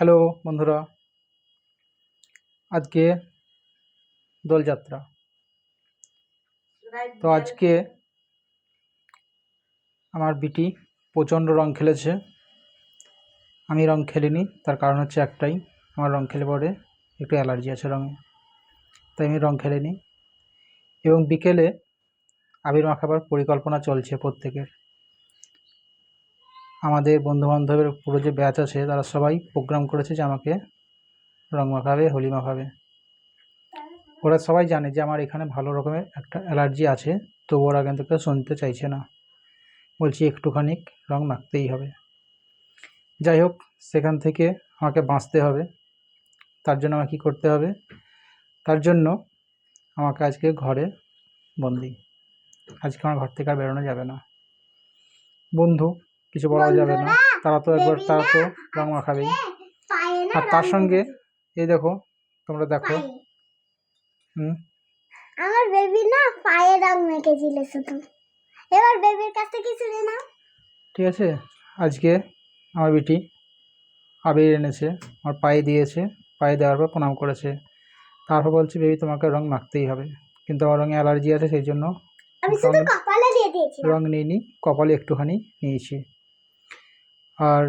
Hello বন্ধুরা, আজকে দোলযাত্রা। তো আজকে আমার বিটি প্রচণ্ড রং খেলেছে। আমি রং খেলিনি, তার কারণ হচ্ছে একটাই, আমার রং খেলে পরে একটু অ্যালার্জি আছে রঙে, তাই আমি রং খেলিনি। এবং বিকেলে আবির মাখাবার পরিকল্পনা চলছে প্রত্যেকের। আমাদের বন্ধুবান্ধবের পুরো যে ব্যাচ আছে তারা সবাই প্রোগ্রাম করেছে যে আমাকে রং মাখাবে, হোলি মাখাবে। ওরা সবাই জানে যে আমার এখানে ভালো রকমের একটা অ্যালার্জি আছে, তো ওরা কিন্তু কেউ শুনতে চাইছে না, বলছি একটুখানি রং মাখতেই হবে। যাই হোক, সেখান থেকে আমাকে বাঁচতে হবে। তার জন্য আমাকে কী করতে হবে? তার জন্য আমাকে আজকে ঘরে বন্দি। আজকে আমার ঘর থেকে আর বেরোনো যাবে না। বন্ধু কিছু বলা যাবে না, তারা তো রং মাখাবেই। আর তার সঙ্গে এই দেখো, তোমরা দেখো, আমার বেবি না পায়ে রং মেখেছিল শুধু। এবার বেবির কাছ থেকে শুনে নাও। ঠিক আছে, আজকে আমার বিটি আবির এনেছে, আমার পায়ে দিয়েছে, পায়ে দেওয়ার পর প্রণাম করেছে। তারপর বলছে বেবি তোমাকে রং মাখতেই হবে, কিন্তু আমার রঙে অ্যালার্জি আছে, সেই জন্য আমি শুধু কপালে দিয়ে দিয়েছি, রং নিইনি, কপালে একটুখানি নিয়েছি। আর